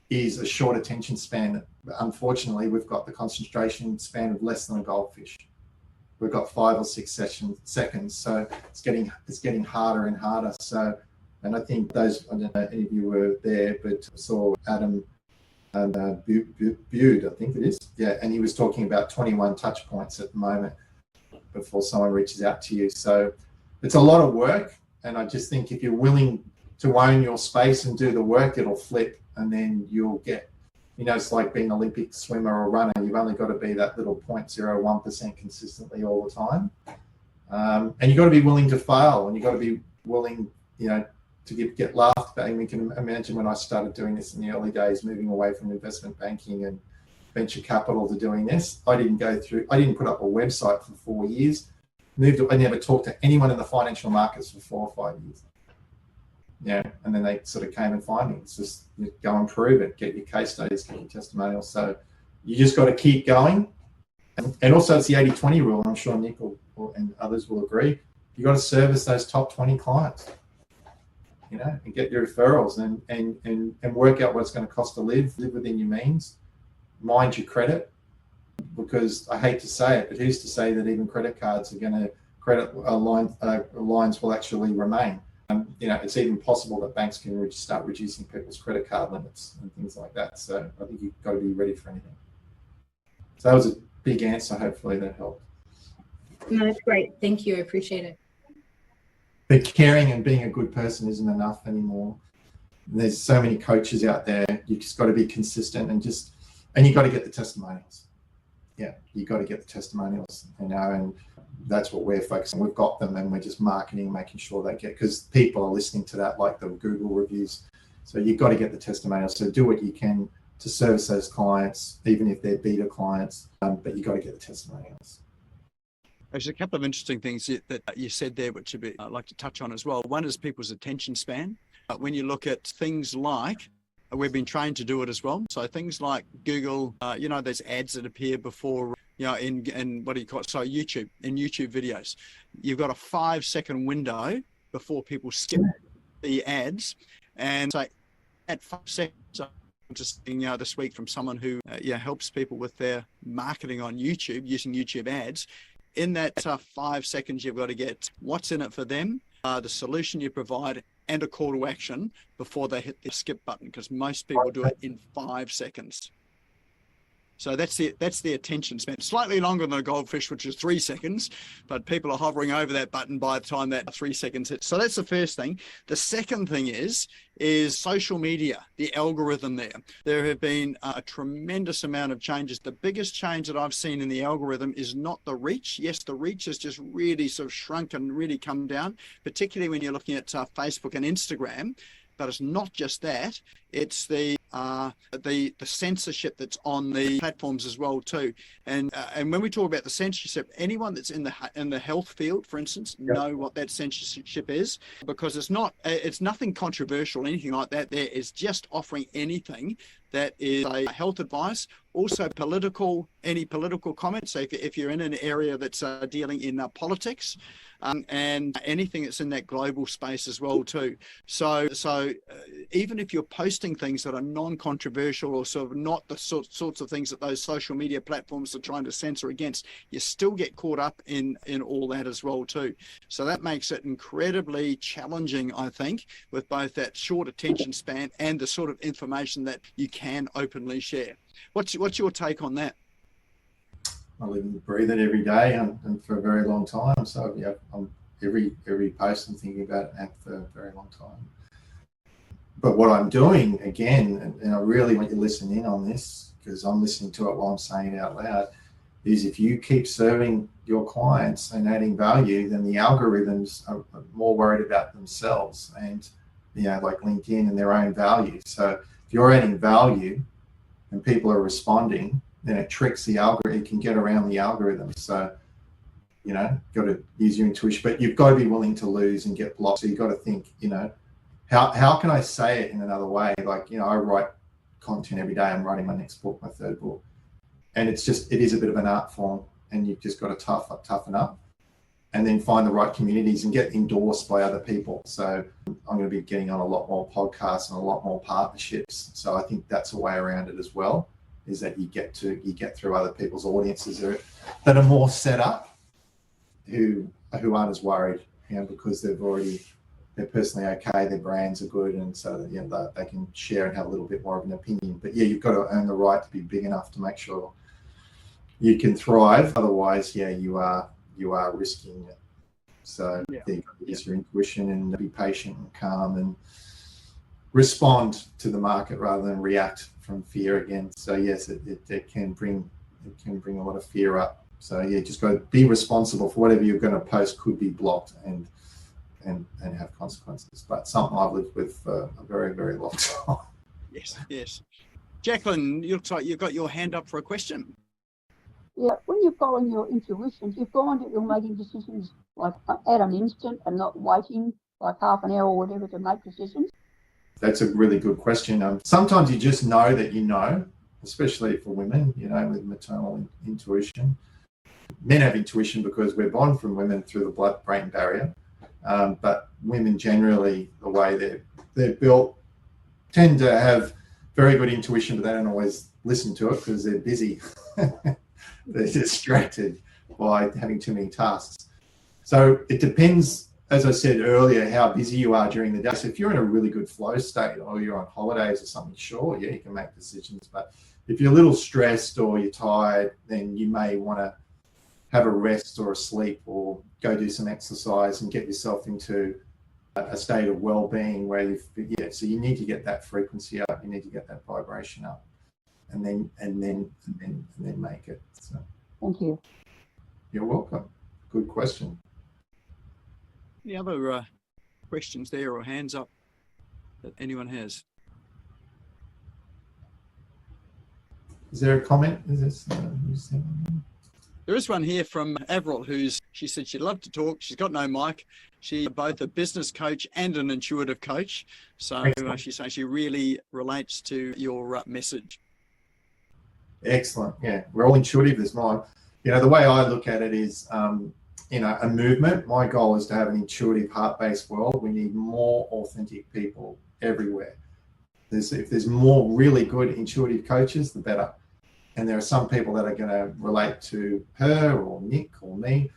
is a short attention span. Unfortunately, we've got the concentration span of less than a goldfish. We've got 5 or 6 seconds. So it's getting harder and harder. So, and I think I don't know if any of you were there, but I saw Adam Bude, I think it is. Yeah, and he was talking about 21 touch points at the moment before someone reaches out to you. So it's a lot of work. And I just think if you're willing to own your space and do the work, it'll flip, and then you'll get, it's like being an Olympic swimmer or runner. You've only got to be that little 0.01% consistently all the time. And you've got to be willing to fail, and you've got to be willing, to get laughed at. And we can imagine when I started doing this in the early days, moving away from investment banking and venture capital to doing this, I didn't put up a website for 4 years. I never talked to anyone in the financial markets for 4 or 5 years. Yeah, and then they sort of came and find me. It's just go and prove it, get your case studies, get your testimonials. So you just got to keep going. And also it's the 80-20 rule. And I'm sure Nick and others will agree. You got to service those top 20 clients, and get your referrals and work out what it's going to cost to live within your means, mind your credit, because I hate to say it, but who's to say that even credit cards are going to lines will actually remain. It's even possible that banks can start reducing people's credit card limits and things like that. So I think you've got to be ready for anything. So that was a big answer. Hopefully that helped. No, that's great. Thank you. I appreciate it. But caring and being a good person isn't enough anymore. There's so many coaches out there. You just got to be consistent and you got to get the testimonials. Yeah, you got to get the testimonials, and that's what we're focusing on. We've got them, and we're just marketing, making sure they get, because people are listening to that, like the Google reviews. So you've got to get the testimonials. So do what you can to service those clients, even if they're beta clients, but you got to get the testimonials. There's a couple of interesting things that you said there, which I'd like to touch on as well. One is people's attention span. When you look at things like, we've been trained to do it as well. So things like Google, there's ads that appear before, in what do you call it? So YouTube, in YouTube videos, you've got a 5-second window before people skip the ads. And so at 5 seconds, I'm just seeing this week from someone who helps people with their marketing on YouTube using YouTube ads. In that 5 seconds, you've got to get what's in it for them, the solution you provide, and a call to action before they hit the skip button, because most people do it in 5 seconds. So that's the attention span. Slightly longer than a goldfish, which is 3 seconds, but people are hovering over that button by the time that 3 seconds hits. So that's the first thing. The second thing is social media, the algorithm there. There have been a tremendous amount of changes. The biggest change that I've seen in the algorithm is not the reach. Yes, the reach has just really sort of shrunk and really come down, particularly when you're looking at Facebook and Instagram. But it's not just that; it's the censorship that's on the platforms as well too. And when we talk about the censorship, anyone that's in the health field, for instance, know what that censorship is, because it's nothing controversial, anything like that. There is just offering anything that is a health advice, also any political comments. So if you're in an area that's dealing in politics, and anything that's in that global space as well too. So even if you're posting things that are non-controversial or sort of not the sorts of things that those social media platforms are trying to censor against, you still get caught up in all that as well too. So that makes it incredibly challenging, I think, with both that short attention span and the sort of information that you can openly share. What's your take on that? I live and breathe it every day and for a very long time. So yeah, every post I'm thinking about it for a very long time. But what I'm doing again, and I really want you to listen in on this, because I'm listening to it while I'm saying it out loud, is if you keep serving your clients and adding value, then the algorithms are more worried about themselves and, like LinkedIn and their own value. So if you're adding value and people are responding, then it tricks the algorithm. It can get around the algorithm. So, got to use your intuition, but you've got to be willing to lose and get blocked. So you've got to think, how can I say it in another way? Like, I write content every day. I'm writing my next book, my third book. And it is a bit of an art form, and you've just got to toughen up and then find the right communities and get endorsed by other people. So I'm going to be getting on a lot more podcasts and a lot more partnerships. So I think that's a way around it as well, is that you get through other people's audiences that are more set up, who aren't as worried, because they're personally okay, their brands are good, and so they can share and have a little bit more of an opinion. But you've got to earn the right to be big enough to make sure you can thrive. Otherwise, you are risking it. So use your intuition and be patient and calm and respond to the market rather than react from fear again. So yes, it can bring a lot of fear up. So just got to be responsible for whatever you're going to post. Could be blocked and have consequences. But something I've lived with for a very, very long time. Yes. Jacqueline, you look like you've got your hand up for a question. Yeah, when you're following your intuition, do you find that you're making decisions like at an instant and not waiting like half an hour or whatever to make decisions? That's a really good question. Sometimes you just know that especially for women, with maternal intuition. Men have intuition because we're born from women through the blood-brain barrier. But women generally, the way they're built, tend to have very good intuition, but they don't always listen to it because they're busy. They're distracted by having too many tasks. So it depends, as I said earlier, how busy you are during the day. So if you're in a really good flow state or you're on holidays or something, sure, you can make decisions. But if you're a little stressed or you're tired, then you may want to have a rest or a sleep or go do some exercise and get yourself into a state of well-being where so you need to get that frequency up, you need to get that vibration up, and then make it. So thank you. You're welcome. Good question. Any other questions there or hands up that anyone has? Is there a comment? There is one here from Avril, she said she'd love to talk. She's got no mic. She's both a business coach and an intuitive coach. So she's saying she really relates to your message. Excellent. Yeah, we're all intuitive as mine. The way I look at it is, a movement. My goal is to have an intuitive, heart-based world. We need more authentic people everywhere. If there's more really good intuitive coaches, the better. And there are some people that are going to relate to her or Nick or me.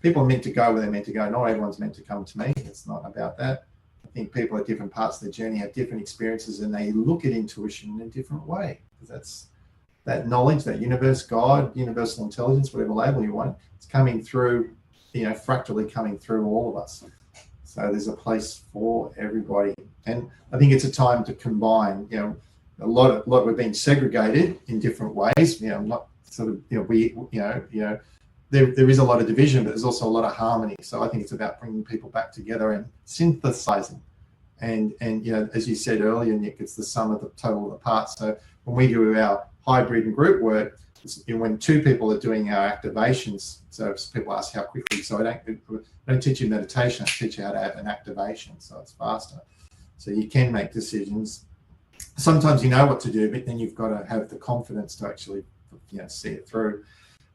People are meant to go where they're meant to go. Not everyone's meant to come to me. It's not about that. I think people at different parts of their journey have different experiences and they look at intuition in a different way. That's that knowledge, that universe, God, universal intelligence, whatever label you want, it's coming through, fractally coming through all of us. So there's a place for everybody. And I think it's a time to combine, a lot we're being segregated in different ways. Not sort of, there is a lot of division, but there's also a lot of harmony. So I think it's about bringing people back together and synthesizing. And as you said earlier, Nick, it's the sum of the total of the parts. So when we do our hybrid and group work, when two people are doing our activations, so people ask how quickly, so I don't teach you meditation, I teach you how to have an activation, so it's faster. So you can make decisions. Sometimes you know what to do, but then you've got to have the confidence to actually see it through.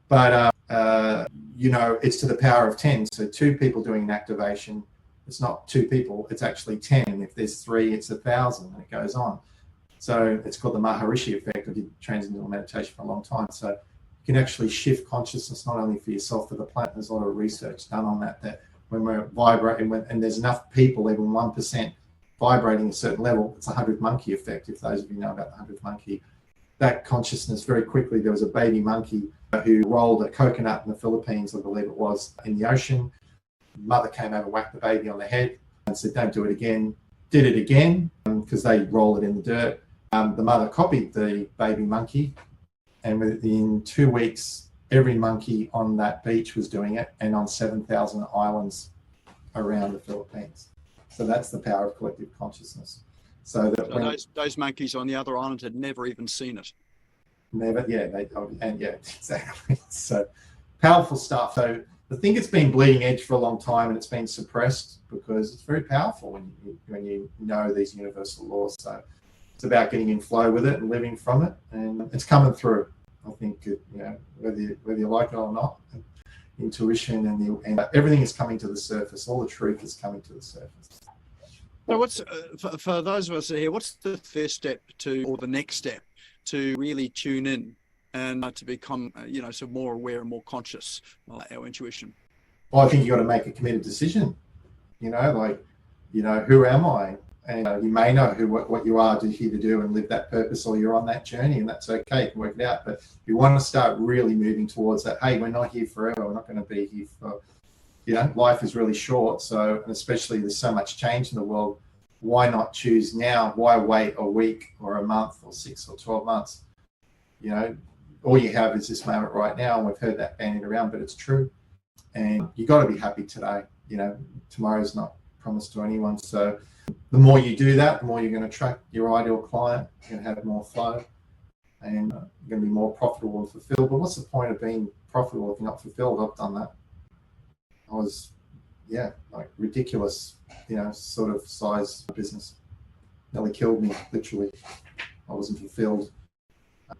But it's to the power of 10. So two people doing an activation, it's not two people, it's actually 10. And if there's 3, it's 1,000, and it goes on. So it's called the Maharishi effect. I did transcendental meditation for a long time. So you can actually shift consciousness not only for yourself, for the planet. There's a lot of research done on that when we're vibrating, and there's enough people, even 1%, vibrating a certain level, it's a 100th monkey effect. If those of you know about the 100th monkey, that consciousness very quickly, there was a baby monkey who rolled a coconut in the Philippines, I believe it was, in the ocean. Mother came over, whacked the baby on the head and said, don't do it again. Did it again because they roll it in the dirt. The mother copied the baby monkey, and within 2 weeks, every monkey on that beach was doing it, and on 7,000 islands around the Philippines. So that's the power of collective consciousness. So that So those monkeys on the other island had never even seen it. Never, yeah, exactly. So powerful stuff. So I think it's been bleeding edge for a long time, and it's been suppressed because it's very powerful when you know these universal laws. So it's about getting in flow with it and living from it, and it's coming through. I think whether you like it or not, intuition and everything is coming to the surface. All the truth is coming to the surface. So what's for those of us here? What's the first step or the next step to really tune in and to become, sort of more aware and more conscious of our intuition? Well, I think you got to make a committed decision. Who am I? And you may know what you are here to do and live that purpose, or you're on that journey, and that's okay. You can work it out. But you want to start really moving towards that. Hey, we're not here forever. We're not going to be here for, life is really short. So, and especially there's so much change in the world. Why not choose now? Why wait a week or a month or 6 or 12 months? All you have is this moment right now. And we've heard that bandied around, but it's true. And you got to be happy today. Tomorrow's not promised to anyone. So the more you do that, the more you're going to attract your ideal client. You're going to have more flow, and you're going to be more profitable and fulfilled. But what's the point of being profitable if you're not fulfilled? I've done that. I was, ridiculous, sort of size business. Nearly killed me, literally. I wasn't fulfilled.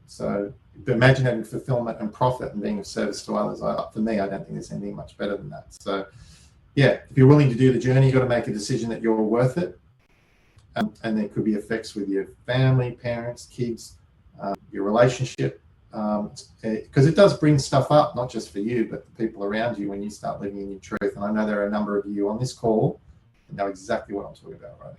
So imagine having fulfillment and profit and being of service to others. For me, I don't think there's anything much better than that. So, if you're willing to do the journey, you've got to make a decision that you're worth it. And there could be effects with your family, parents, kids, your relationship, because it does bring stuff up, not just for you, but the people around you when you start living in your truth. And I know there are a number of you on this call that know exactly what I'm talking about right now.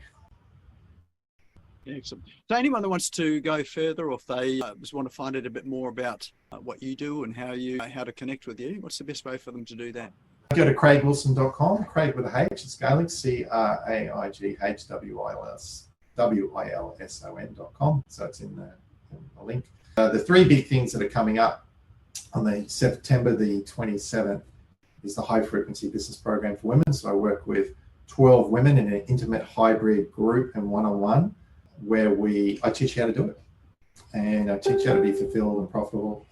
Excellent. So anyone that wants to go further, or if they just want to find out a bit more about what you do and how to connect with you, what's the best way for them to do that? Go to craighwilson.com, Craigh with a H, it's Gaelic, CRAIGHWILSON.com. So it's in the link. The 3 big things that are coming up on the September the 27th is the High Frequency Business Program for Women. So I work with 12 women in an intimate hybrid group and one-on-one, where I teach you how to do it. And I teach you how to be fulfilled and profitable.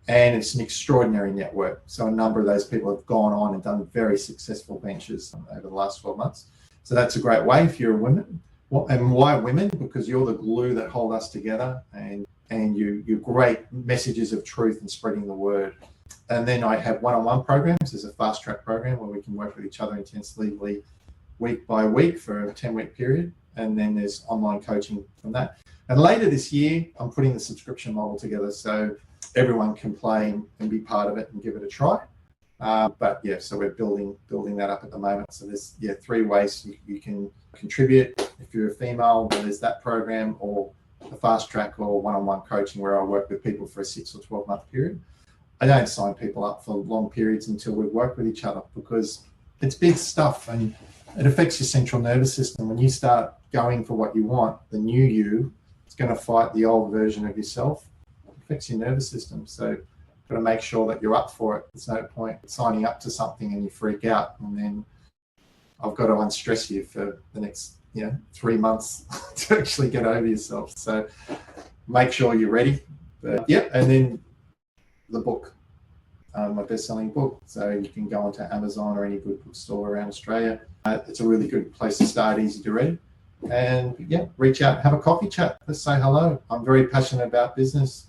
And it's an extraordinary network. So a number of those people have gone on and done very successful ventures over the last 12 months. So that's a great way if you're a woman. And why women? Because you're the glue that hold us together, and you're great messages of truth and spreading the word. And then I have one-on-one programs. There's a fast track program where we can work with each other intensively week by week for a 10-week period. And then there's online coaching from that. And later this year, I'm putting the subscription model together so everyone can play and be part of it and give it a try. So we're building that up at the moment. So there's 3 ways you can contribute. If you're a female, then there's that program, or the fast track, or one-on-one coaching where I work with people for a 6 or 12 month period. I don't sign people up for long periods until we work with each other, because it's big stuff and it affects your central nervous system. When you start going for what you want, the new you is going to fight the old version of yourself. It affects your nervous system. So you've got to make sure that you're up for it. There's no point signing up to something and you freak out, and then I've got to unstress you for the next 3 months to actually get over yourself. So make sure you're ready. But and then the book, my best-selling book. So you can go onto Amazon or any good bookstore around Australia. It's a really good place to start, easy to read. And reach out, have a coffee chat. Let's say hello. I'm very passionate about business,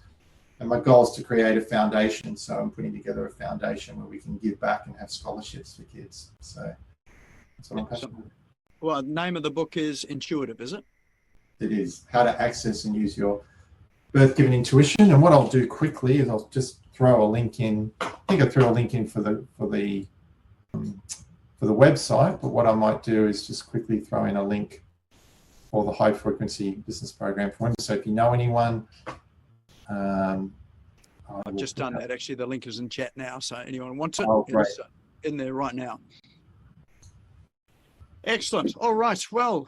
and my goal is to create a foundation. So I'm putting together a foundation where we can give back and have scholarships for kids. So that's what I'm passionate about. Well, the name of the book is Intuitive, is it? It is. How to access and use your birth-given intuition. And what I'll do quickly is I'll just throw a link in. I think I threw a link in for the website, but what I might do is just quickly throw in a link for the High Frequency Business Program for Women. So if you know anyone, I've just done that. Actually, the link is in chat now, so anyone wants it, it's in there right now. Excellent. All right. Well,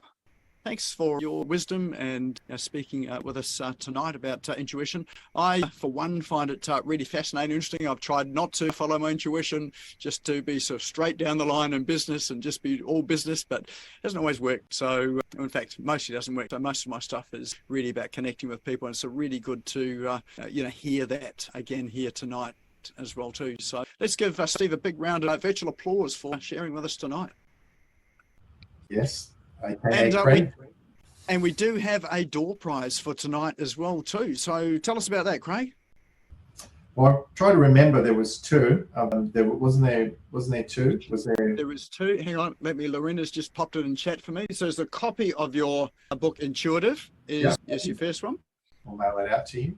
thanks for your wisdom and speaking with us tonight about intuition. I, for one, find it really fascinating, interesting. I've tried not to follow my intuition, just to be sort of straight down the line in business and just be all business, but it hasn't always worked. So, in fact, mostly doesn't work. So most of my stuff is really about connecting with people, and it's really good to hear that again here tonight as well too. So let's give Steve a big round of virtual applause for sharing with us tonight. Yes. Okay, Craigh. And we do have a door prize for tonight as well too. So tell us about that, Craigh. Well, try to remember there was two. There wasn't there two? Was there? There was two. Hang on, Lorena's just popped it in chat for me. So it's a copy of your book Intuitive is your first one. I'll mail it out to you.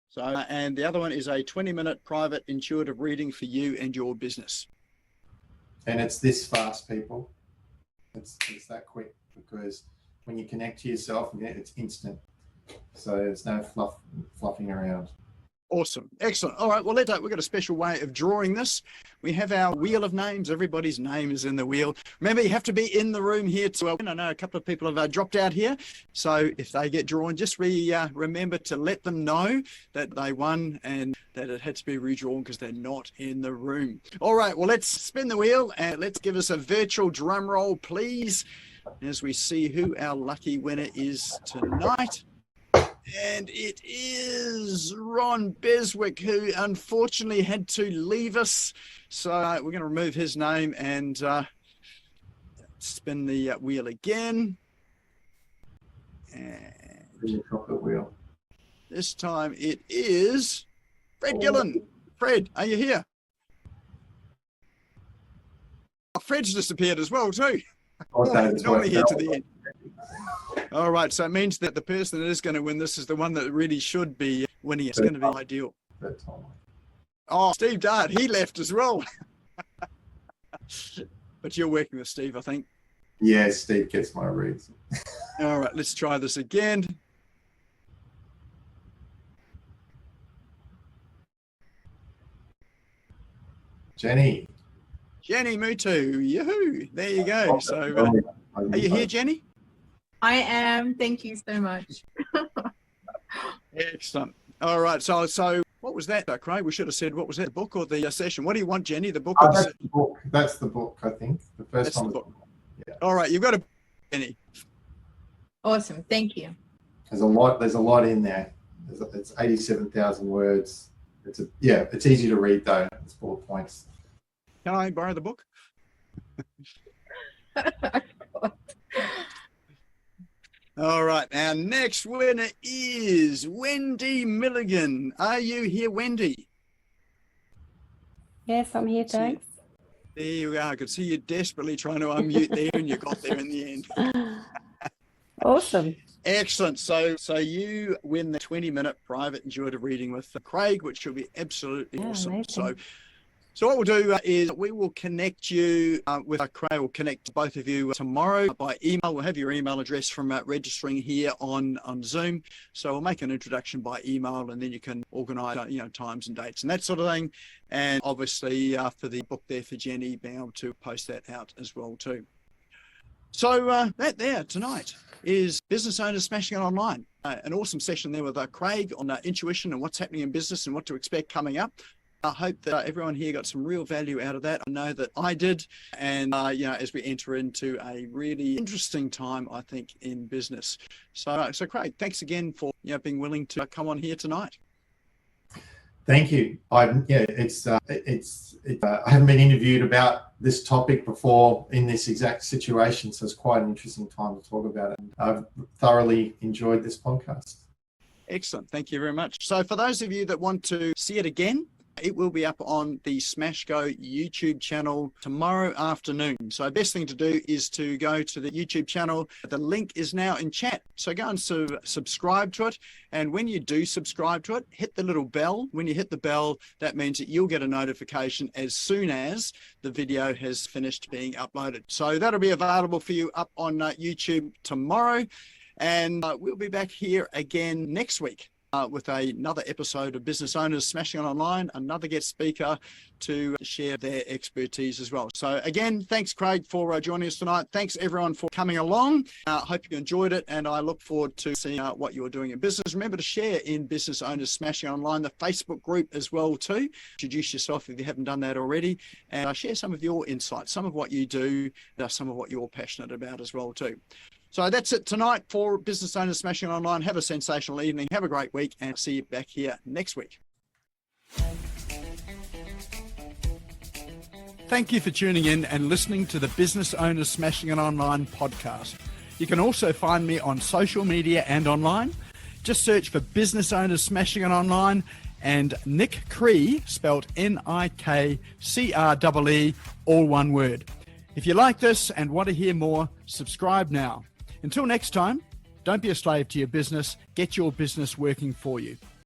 So and the other one is a 20-minute private intuitive reading for you and your business. And it's this fast, people. It's that quick, because when you connect to yourself, it's instant. So there's no fluffing around. Awesome. Excellent. All right. Well, we've got a special way of drawing this. We have our wheel of names. Everybody's name is in the wheel. Remember, you have to be in the room here to win. I know a couple of people have dropped out here. So if they get drawn, just remember to let them know that they won and that it had to be redrawn because they're not in the room. All right. Well, let's spin the wheel and let's give us a virtual drum roll, please, as we see who our lucky winner is tonight. And it is Ron Beswick, who unfortunately had to leave us. So we're going to remove his name and spin the wheel again. And the chocolate wheel. This time it is Fred Gillen. Fred, are you here? Oh, Fred's disappeared as well too. Normally here to the end. All right, so it means that the person that is going to win this is the one that really should be winning. It's going to be ideal. Oh, Steve Dart, he left as well. But you're working with Steve, I think. Yeah, Steve gets my reads. All right, let's try this again. Jenny Mutu, yoo-hoo. There you go. So, are you here, Jenny? I am. Thank you so much. Excellent. All right. So what was that, Craigh? We should have said, what was that, the book or the session? What do you want, Jenny? The book? Oh, that's the book. That's the book, I think. The first one. Yeah. All right. You've got a Jenny. Awesome. Thank you. There's a lot in there. It's 87,000 words. It's easy to read though. It's bullet points. Can I borrow the book? All right, our next winner is Wendy Milligan. Are you here, Wendy? Yes, I'm here, thanks. There you are. I could see you desperately trying to unmute there, and you got there in the end. Awesome. Excellent. So you win the 20-minute private intuitive reading with Craigh, which will be absolutely awesome. Amazing. So what we'll do is we will connect you with Craigh. We'll connect both of you tomorrow by email. We'll have your email address from registering here on Zoom. So we'll make an introduction by email, and then you can organise times and dates and that sort of thing. And obviously for the book there for Jenny, being able to post that out as well too. So that there tonight is Business Owners Smashing It Online. An awesome session there with Craigh on intuition and what's happening in business and what to expect coming up. I hope that everyone here got some real value out of that. I know that I did. And, as we enter into a really interesting time, I think, in business. So Craigh, thanks again for being willing to come on here tonight. Thank you. I haven't been interviewed about this topic before in this exact situation. So it's quite an interesting time to talk about it. I've thoroughly enjoyed this podcast. Excellent. Thank you very much. So for those of you that want to see it again, it will be up on the Smash Go YouTube channel tomorrow afternoon. So best thing to do is to go to the YouTube channel. The link is now in chat. So go and subscribe to it. And when you do subscribe to it, hit the little bell. When you hit the bell, that means that you'll get a notification as soon as the video has finished being uploaded. So that'll be available for you up on YouTube tomorrow. And we'll be back here again next week. with another episode of Business Owners Smashing It Online, another guest speaker to share their expertise as well. So again, thanks Craig for joining us tonight. Thanks everyone for coming along. Hope you enjoyed it, and I look forward to seeing what you're doing in business. Remember to share in Business Owners Smashing It Online, the Facebook group as well too. Introduce yourself if you haven't done that already, and share some of your insights, some of what you do, some of what you're passionate about as well too. So that's it tonight for Business Owners Smashing It Online. Have a sensational evening. Have a great week, and see you back here next week. Thank you for tuning in and listening to the Business Owners Smashing It Online podcast. You can also find me on social media and online. Just search for Business Owners Smashing It Online and Nick Craigh, spelled Nikcree, all one word. If you like this and want to hear more, subscribe now. Until next time, don't be a slave to your business. Get your business working for you.